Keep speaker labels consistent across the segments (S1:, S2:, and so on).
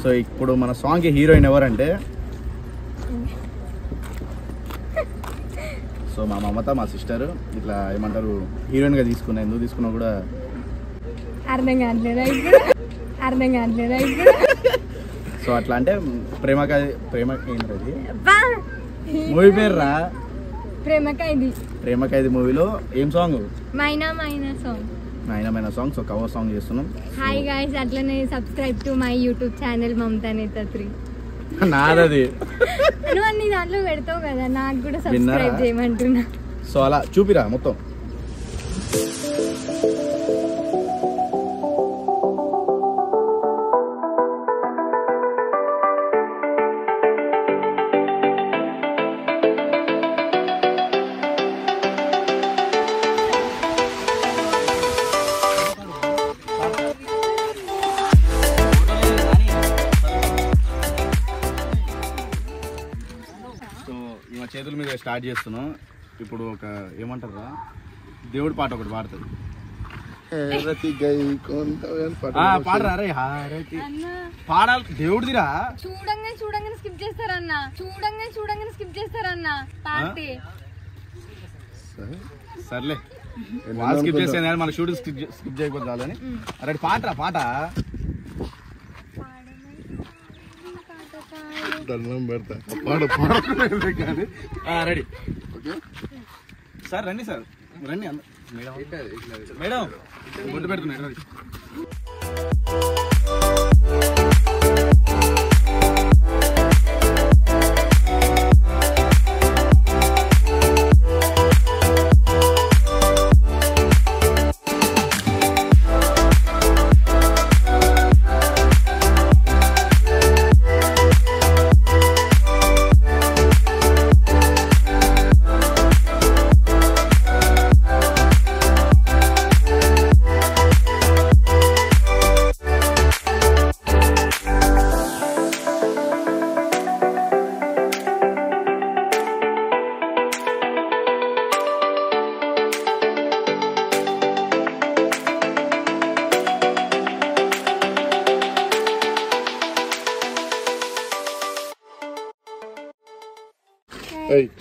S1: So ఇప్పుడు మన సాంగ్కి హీరోయిన్ ఎవరంటే సో మా మమత మా సిస్టర్ ఇట్లా ఏమంటారు హీరోయిన్గా తీసుకున్నా. ఎందుకు తీసుకున్నా కూడా
S2: అర్థం కావట్లేదా
S1: సో అట్లా అంటే ప్రేమ ఏంటది మూవీ పేరు రా ప్రేమకైది మూవీలో ఏం సాంగ్ మైనా సాంగ్. సో కవర్ సాంగ్ చేస్తున్నాం.
S2: హాయ్ గైస్, అట్లనే subscribe to my YouTube channel Mamata నేత 3.
S1: నాదది
S2: నువ్వు అన్ని దాంట్లో పెడతావు కదా, నాకు కూడా సబ్స్క్రైబ్ చేయమంటున్నా.
S1: సో అలా చూపిరా మొత్తం. చేతుల మీద స్టార్ట్ చేస్తున్నాం. ఇప్పుడు ఒక ఏమంటారా దేవుడి పాట ఒకటి పాడుతుంది. పాడరా రే పాడాలి దేవుడిదిరా.
S2: చూడంగానే స్కిప్ చేస్తారన్న పార్టీ.
S1: సర్లే వాళ్ళు స్కిప్ చేస్తే మన షూటింగ్ స్కిప్ చేయకపోతే చాలని. అరే పాటరా పాట రెడీ సార్. రండి సార్ రండి. మేడం గుడ్డు పెడుతున్నాడు.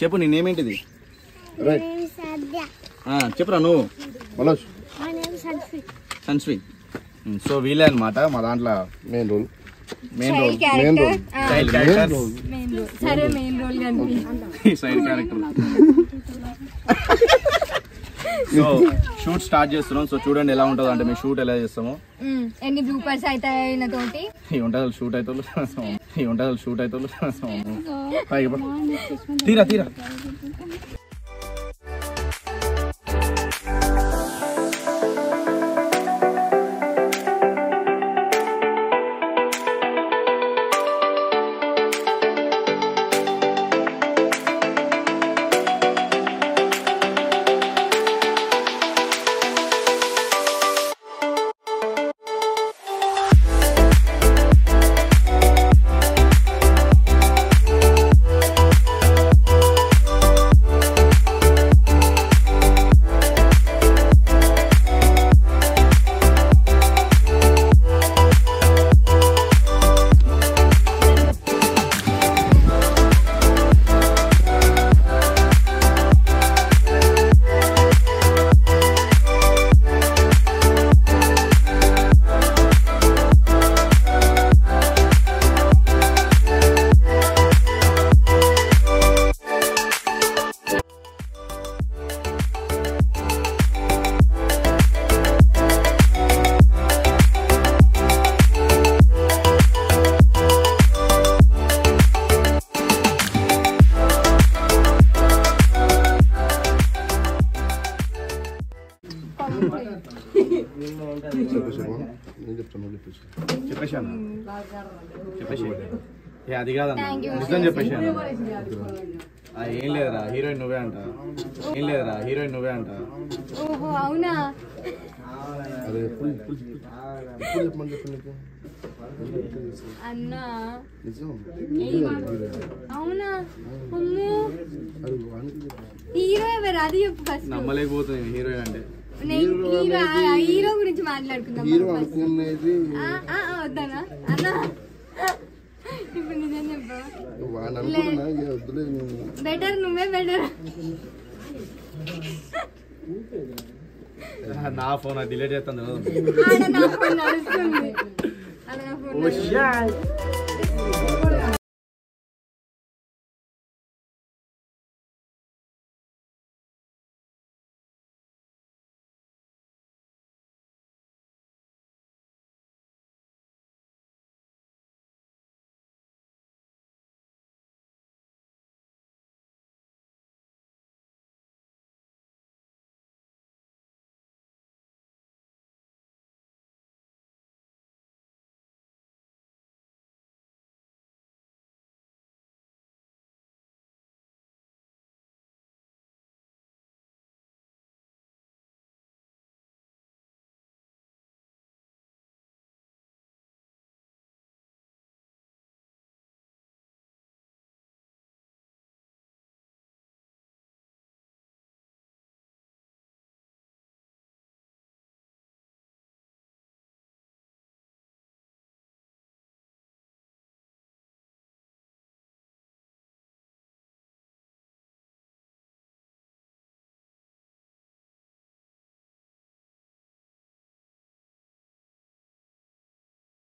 S1: చెప్పు నేనేమేంటిది చెప్పురా నువ్వు. సన్స్వి. సో వీలే అనమాట మా దాంట్లో main role side character. So shoot start చేస్తున్నాం. సో చూడండి ఎలా ఉంటుంది అంటే మేము షూట్ ఎలా చేస్తాము.
S2: ఎన్ని బ్లూపర్స్ అవుతాయి తోటి
S1: ఉంటుంది షూట్ అయితే తీరా అది కాదన్నా నిజం చెప్పేసాను. ఏం లేదురా హీరోయిన్ నువ్వే అంట.
S2: ఓహో అవునా. అన్నా అవునా. హీరో ఎవరు అది చెప్పు ఫస్ట్.
S1: నమ్మలేకపోతుంది హీరోయిన్ అంటే.
S2: హీరో గురించి మాట్లాడుకుందాం. వద్దనా అన్నా బెటర్ నువ్వే బెటర్.
S1: నా ఫోన్ డిలీట్ చేస్తాను.
S2: ఆడ నా ఫోన్ నడుస్తుంది. ఆడ నా ఫోన్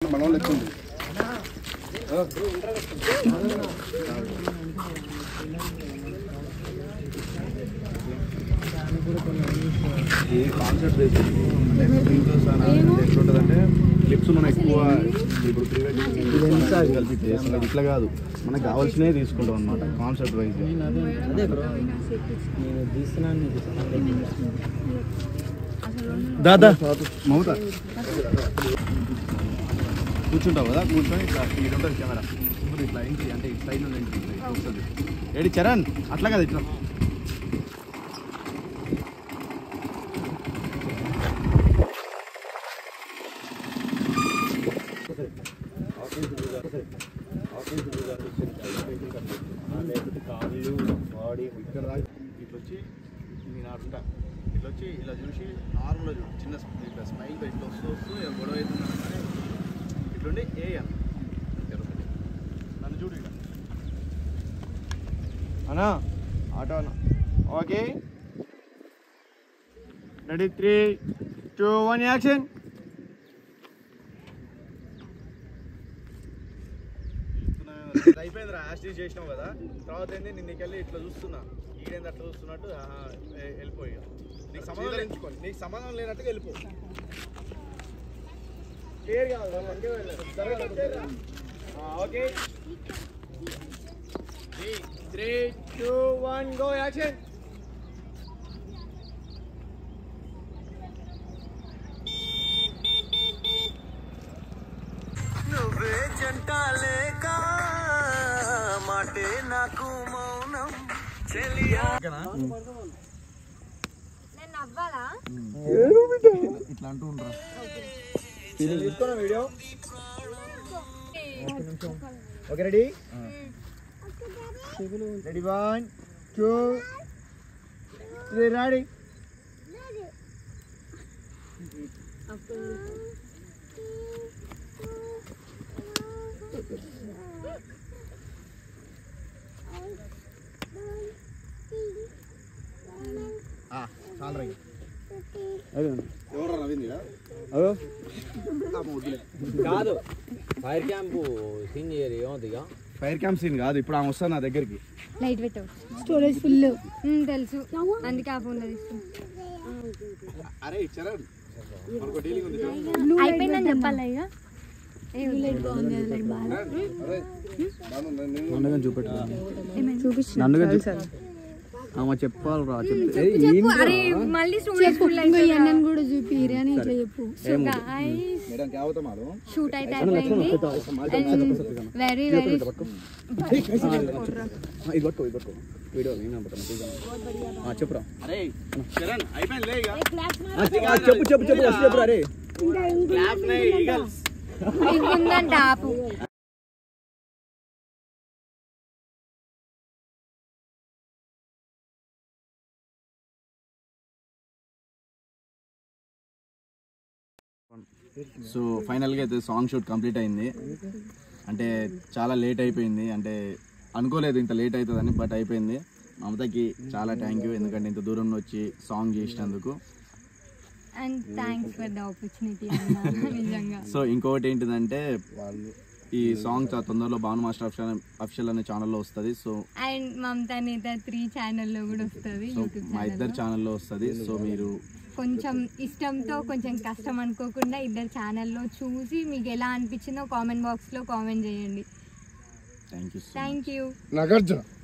S1: మనం లెక్కుంది. ఈ కాన్సెప్ట్ ఎట్లుంటుందంటే క్లిప్స్ మనం ఎక్కువ ఇప్పుడు కలిపి ఇట్లా కాదు, మనకు కావాల్సినవి తీసుకుంటాం అనమాట కాన్సెప్ట్ వైజ్. దాదా మమత కూర్చుంటావు కదా, కూర్చొని ఇట్లా ఇది ఉంటుంది కెమెరా, ఇప్పుడు ఇట్లా ఎంట్రీ అంటే ఇటు సైడ్ నుండి ఎంట్రీ వస్తుంది. ఏడి చరణ్ అట్లా కదా ఇట్లా ఇట్లా వచ్చి నేను ఆడుంటా, ఇట్లా వచ్చి ఇలా చూసి నార్మల్గా చూడు, చిన్న ఇట్లా స్మైల్ ఇట్లా వస్తూ గొడవ అవుతుందని ఇట్లుండి ఏ నన్ను చూడు ఇక అన్నా ఆటో అన్న. Okay ready 3, 2, 1 action. అయిపోయిందిరా, యాస్టీజ్ చేసినావు కదా, తర్వాత ఏంది నిన్నకెళ్ళి ఇట్లా చూస్తున్నా, ఈడేంది అట్లా చూస్తున్నట్టు వెళ్ళిపోయి నీకు సంబంధం ఎంచుకోండి, నీకు సంబంధం లేనట్టుగా వెళ్ళిపో. క్లియర్ కావాలి ఓకే 3, 2, 1 గో యాక్షన్.
S3: నువ్వే జంట లేక మాటే నాకు మౌనం చెలియా.
S2: నేను నవ్వాలా?
S1: ఇట్లా అంటూ ఉండరా
S3: తీసుకున్నా video. Okay ready ready 1, 2, 3 ready.
S1: చాలు రా
S3: ఎవరు నవ్వింది
S4: కాదు ఫైర్ క్యాంప్ సీన్ చేయరు ఏమవుతుంది ఇక
S1: ఫైర్ క్యాంప్ సీన్ కాదు, ఇప్పుడు ఆమె వస్తాను నా దగ్గరికి.
S2: లైట్ పెట్టు, స్టోరేజ్ ఫుల్ తెలుసు, అందుకే ఆ ఫోన్ తీసుకున్నా.
S1: అరే చరణ్ మనకు డీలింగ్ ఉంది
S2: అయిపోయిందని చెప్పాలి ఇక.
S1: నన్నుగా చూపెట్టు,
S2: చూపించు
S1: నన్నుగా ఆమె చెప్పాలి రా, చెప్తే
S2: అరే మళ్ళీ స్టోరేజ్ ఫుల్ అయిపోయింది కూడా చూపిరి అని ఇట్లా చెప్పు. షూట్ అయితే అయిపోయింది, వెరీ వెరీ
S1: వీడియో చెప్పురా. అరే చరణ్ అయిపోయింది
S3: చెప్పు చెప్పు చెప్పు చెప్పురా. అరే
S2: ఇంకుందంట ఆపు.
S1: సో ఫైనల్గా అయితే సాంగ్ షూట్ కంప్లీట్ అయింది. అంటే చాలా లేట్ అయిపోయింది, అంటే అనుకోలేదు ఇంత లేట్ అవుతుందని, బట్ అయిపోయింది. మమతకి చాలా థ్యాంక్ యూ, ఎందుకంటే ఇంత దూరం వచ్చి సాంగ్ చేసినందుకు.
S2: And thanks for the opportunity నిజంగా.
S1: సో ఇంకొకటి ఏంటిదంటే ఈ సాంగ్ చాలా తొందరలో భాను మాస్టర్ అఫిషియల్ అనే ఛానల్లో వస్తుంది. సో
S2: అండ్ మమతా నేత 3 ఛానల్లో కూడా వస్తుంది,
S1: సో
S2: యూట్యూబ్
S1: మా ఇద్దరు ఛానల్లో వస్తుంది. సో మీరు
S2: కొంచెం ఇష్టంతో కొంచెం కష్టం అనుకోకుండా ఇద్దరు ఛానల్లో చూసి మీకు ఎలా అనిపించిందో కామెంట్ బాక్స్లో కామెంట్ చేయండి.
S1: Thank you.
S2: Thank you.
S3: Nagarjuna